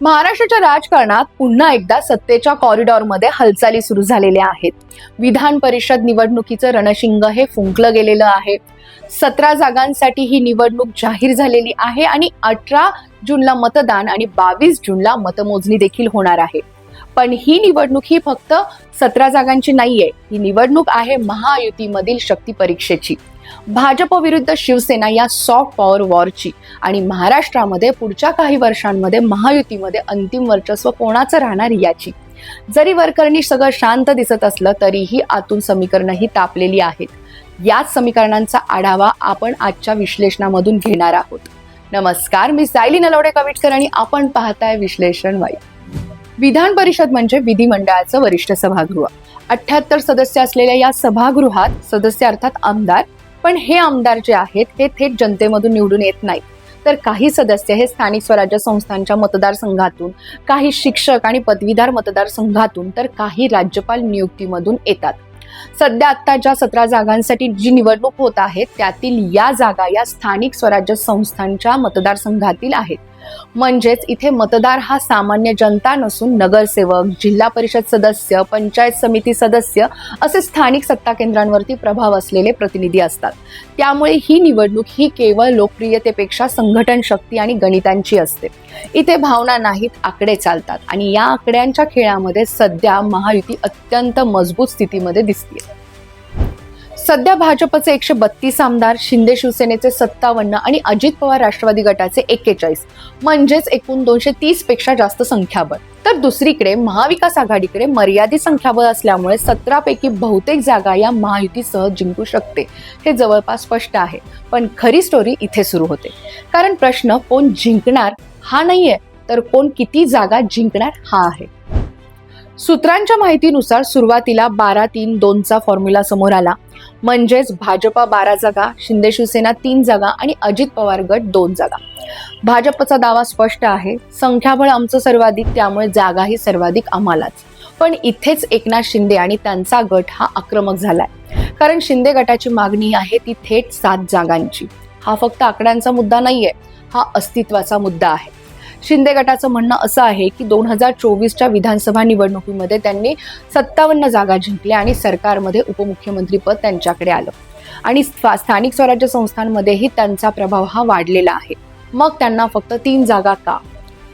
महाराष्ट्राच्या राजकारणात पुन्हा एकदा सत्तेच्या कॉरिडॉरमध्ये हालचाली सुरू झालेल्या आहेत. विधान परिषद निवडणुकीचं रणशिंग हे फुंकलं गेलेलं आहे. 17 जागांसाठी ही निवडणूक जाहीर झालेली आहे आणि 18 जूनला मतदान आणि 22 जूनला मतमोजणी देखील होणार आहे. पण ही निवडणूक ही फक्त 17 जागांची नाहीये. ही निवडणूक आहे महायुतीमधील शक्ती परीक्षेची, भाजप विरुद्ध शिवसेना या सॉफ्ट पॉवर वॉरची आणि महाराष्ट्रामध्ये पुढच्या काही वर्षांमध्ये महायुतीमध्ये अंतिम वर्चस्व कोणाचं राहणार याची. जरी वरकरणी सगळं शांत दिसत असलं तरीही आतून समीकरणंही तापलेली आहेत. याच समीकरणांचा आढावा आपण आजच्या विश्लेषणामधून घेणार आहोत. नमस्कार, मी सायली नलवडे कविटकर आणि आपण पाहताय विश्लेषण वाईब. विधान परिषद म्हणजे विधिमंडळाचं वरिष्ठ सभागृह. 78 सदस्य असलेल्या या सभागृहात सदस्य अर्थात आमदार, पण हे आमदार जे आहेत हे थेट जनतेमधून निवडून येत नाहीत, तर काही सदस्य हे स्थानिक स्वराज्य संस्थांच्या मतदारसंघातून, काही शिक्षक आणि पदवीधर मतदारसंघातून, तर काही राज्यपाल नियुक्तीमधून येतात. सध्या आता ज्या 17 जागांसाठी जी निवडणूक होत आहे त्यातील या जागा या स्थानिक स्वराज्य संस्थांच्या मतदारसंघातील आहेत. म्हणजेच इथे मतदार हा सामान्य जनता नसून नगरसेवक, जिल्हा परिषद सदस्य, पंचायत समिती सदस्य असे स्थानिक सत्ता केंद्रांवरती प्रभाव असलेले प्रतिनिधी असतात. त्यामुळे ही निवडणूक ही केवळ लोकप्रियतेपेक्षा संघटन शक्ती आणि गणितांची असते. इथे भावना नाहीत, आकडे चालतात आणि या आकड्यांच्या खेळामध्ये सध्या महायुती अत्यंत मजबूत स्थितीमध्ये दिसते. सध्या भाजपचे 132 आमदार, शिंदे शिवसेनेचे 57 आणि अजित पवार राष्ट्रवादी गटाचे 41 म्हणजेच एकूण 230 पेक्षा जास्त संख्याबळ. तर दुसरीकडे महाविकास आघाडीकडे मर्यादित संख्याबळ असल्यामुळे 17 पैकी बहुतेक जागा या महायुती सहज जिंकू शकते हे जवळपास स्पष्ट आहे. पण खरी स्टोरी इथे सुरू होते, कारण प्रश्न कोण जिंकणार हा नाहीये, तर कोण किती जागा जिंकणार हा आहे. सूत्रांच्या माहितीनुसार सुरुवातीला 12-3-2चा फॉर्म्युला समोर आला. म्हणजेच भाजपा 12 जागा, शिंदे शिवसेना 3 जागा आणि अजित पवार गट 2 जागा. भाजपचा दावा स्पष्ट आहे, संख्याबळ आमचं सर्वाधिक, त्यामुळे जागाही सर्वाधिक आम्हालाच. पण इथेच एकनाथ शिंदे आणि त्यांचा गट हा आक्रमक झालाय, कारण शिंदे गटाची मागणी आहे ती थेट 7 जागांची. हा फक्त आकड्यांचा मुद्दा नाहीये, हा अस्तित्वाचा मुद्दा आहे. शिंदे गटाचं म्हणणं असं आहे की 2024च्या विधानसभा निवडणुकीमध्ये त्यांनी 57 जागा जिंकल्या आणि सरकारमध्ये उपमुख्यमंत्रीपद त्यांच्याकडे आलं आणि स्थानिक स्वराज्य संस्थांमध्येही त्यांचा प्रभाव हा वाढलेला आहे. मग त्यांना फक्त 3 जागा का?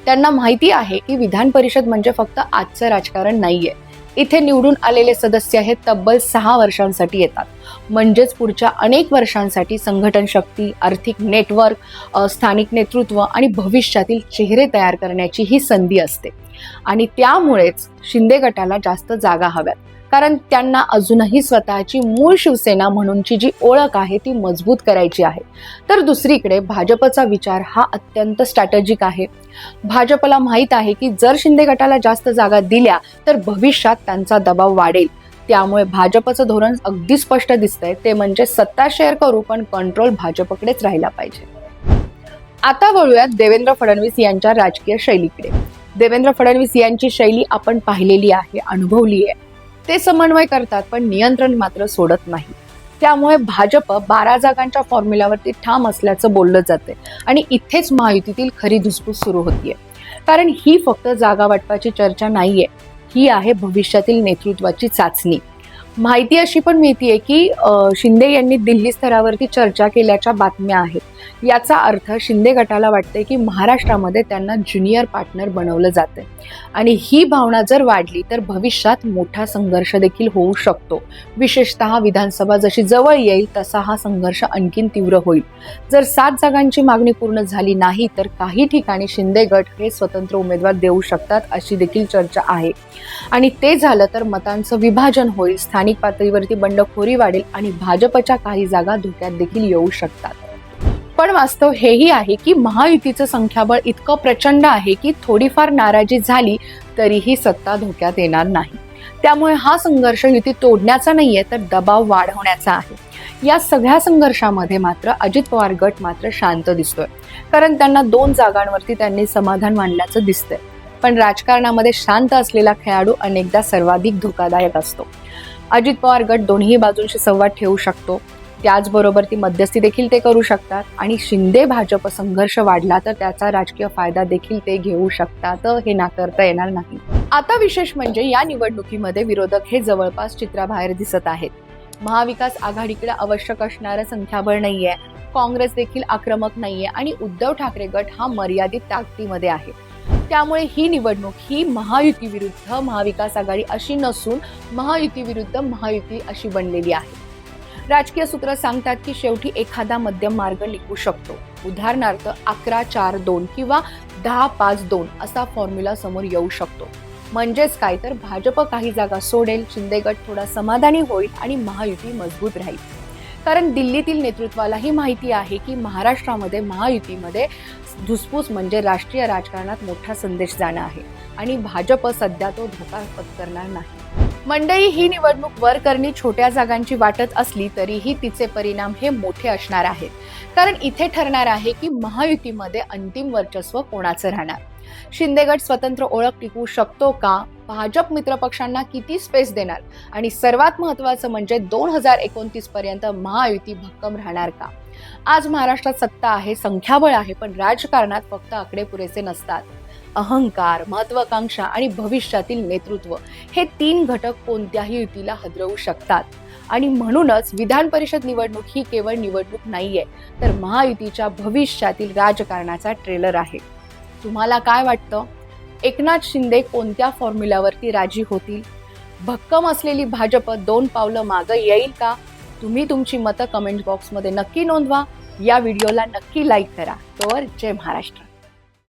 त्यांना माहिती आहे की विधान परिषद म्हणजे फक्त आजचं राजकारण नाहीये. इथे निवडून आलेले सदस्य हे तब्बल 6 वर्षांसाठी येतात. म्हणजेच पुढच्या अनेक वर्षांसाठी संघटन शक्ती, आर्थिक नेटवर्क, स्थानिक नेतृत्व आणि भविष्यातील चेहरे तयार करण्याची ही संधी असते. आणि त्यामुळेच शिंदे गटाला जास्त जागा हव्यात, कारण त्यांना अजूनही स्वतःची मूळ शिवसेना म्हणूनची जी ओळख आहे ती मजबूत करायची आहे. तर दुसरीकडे भाजपचा विचार हा अत्यंत स्ट्रॅटेजिक आहे. भाजपला माहीत आहे की जर शिंदे गटाला जास्त जागा दिल्या तर भविष्यात त्यांचा दबाव वाढेल. त्यामुळे भाजपचं धोरण अगदी स्पष्ट दिसतंय, ते म्हणजे सत्ता शेअर करू पण कंट्रोल भाजपकडेच राहिला पाहिजे. आता वळूयात देवेंद्र फडणवीस यांच्या राजकीय शैलीकडे. देवेंद्र फडणवीस यांची शैली आपण पाहिलेली आहे, अनुभवली आहे. ते समन्वय करतात पण नियंत्रण मात्र सोडत नाही. त्यामुळे भाजप 12 जागांच्या फॉर्म्युल्यावरती ठाम असल्याचं बोललं जाते आणि इथेच महायुतीतील खरी धुसफूस सुरू होतीये. कारण ही फक्त जागा वाटपाची चर्चा नाहीये, ही आहे भविष्यातील नेतृत्वाची चाचणी. माहिती अशी पण मिळतीये की शिंदे यांनी दिल्ली स्तरावरती चर्चा केल्याच्या बातम्या आहेत. याचा अर्थ शिंदे गटाला वाटते की महाराष्ट्रामध्ये त्यांना ज्युनियर पार्टनर बनवलं जाते आणि ही भावना जर वाढली तर भविष्यात मोठा संघर्ष देखील होऊ शकतो. विशेषतः विधानसभा जशी जवळ येईल तसा हा संघर्ष आणखीन तीव्र होईल. जर 7 जागांची मागणी पूर्ण झाली नाही तर काही ठिकाणी शिंदे गट हे स्वतंत्र उमेदवार देऊ शकतात अशी देखील चर्चा आहे. आणि ते झालं तर मतांचं विभाजन होईल, स्थानिक पातळीवरती बंडखोरी वाढेल आणि भाजपच्या काही जागा धोक्यात देखील येऊ शकतात. पण वास्तव हेही आहे की महायुतीचं संख्याबळ इतकं प्रचंड आहे की थोडीफार नाराजी झाली तरीही सत्ता धोक्यात येणार नाही. त्यामुळे हा संघर्ष युती तोडण्याचा नाहीये तर दबाव वाढवण्याचा आहे. या सगळ्या संघर्षामध्ये मात्र अजित पवार गट मात्र शांत दिसतोय, कारण त्यांना 2 जागांवरती त्यांनी समाधान मानल्याचं दिसतंय. पण राजकारणामध्ये शांत असलेला खेळाडू अनेकदा सर्वाधिक धोकादायक असतो. अजित पवार गट दोन्ही बाजूंशी संवाद ठेवू शकतो. त्याचबरोबर ती मध्यस्थी देखील ते करू शकतात आणि शिंदे भाजप संघर्ष वाढला तर त्याचा राजकीय फायदा देखील ते घेऊ शकतात, हे नाकारता येणार नाही. आता विशेष म्हणजे या निवडणुकीमध्ये विरोधक हे जवळपास चित्राबाहेर दिसत आहेत. महाविकास आघाडीकडे आवश्यक असणारं संख्याबळ नाहीये, काँग्रेस देखील आक्रमक नाहीये आणि उद्धव ठाकरे गट हा मर्यादित ताकदीमध्ये आहे. त्यामुळे ही निवडणूक ही महायुती विरुद्ध महाविकास आघाडी अशी नसून महायुती विरुद्ध महायुती अशी बनलेली आहे. राजकीय सूत्र सांगतात की शेवटी एखादा मध्यम मार्ग निघू शकतो. उदाहरणार्थ 11-4-2 किंवा 10-5-2 असा फॉर्म्युला समोर येऊ शकतो. म्हणजेच काय तर भाजप काही जागा सोडेल, शिंदे गट थोडा समाधानी होईल आणि महायुती मजबूत राहील. कारण दिल्लीतील नेतृत्वालाही माहिती आहे की महाराष्ट्रामध्ये महायुतीमध्ये धुसफूस म्हणजे राष्ट्रीय राजकारणात मोठा संदेश जाणं आहे आणि भाजप सध्या तो धोका पत्करणार नाही. मंडळी, ही निवडणूक वर करणी छोट्या जागांची वाटत असली तरीही तिचे परिणाम हे मोठे असणार आहेत. कारण इथे ठरणार आहे की महायुतीमध्ये अंतिम वर्चस्व कोणाचं राहणार. शिंदे गट स्वतंत्र ओळख टिकवू शकतो का, भाजप मित्रपक्षांना किती स्पेस देणार आणि सर्वात महत्त्वाचं म्हणजे 2029 पर्यंत महायुती भक्कम राहणार का. आज महाराष्ट्रात सत्ता आहे, संख्याबळ आहे, पण राजकारणात फक्त आकडे पुरेसे नसतात. अहंकार, महत्वाकांक्षा आणि भविष्यातील नेतृत्व हे 3 घटक कोणत्याही युतीला हादरवू शकतात. आणि म्हणूनच विधान परिषद निवडणूक ही केवळ निवडणूक नाहीये, तर महायुतीच्या भविष्यातील राजकारणाचा ट्रेलर आहे. तुम्हाला काय वाटतं? एकनाथ शिंदे कोणत्या फॉर्म्युल्यावरती राजी होतील? भक्कम असलेली भाजप 2 पावलं मागं येईल का? तुम्ही तुमची मतं कमेंट बॉक्समध्ये नक्की नोंदवा. या व्हिडिओला नक्की लाईक करा. तोवर जय महाराष्ट्र.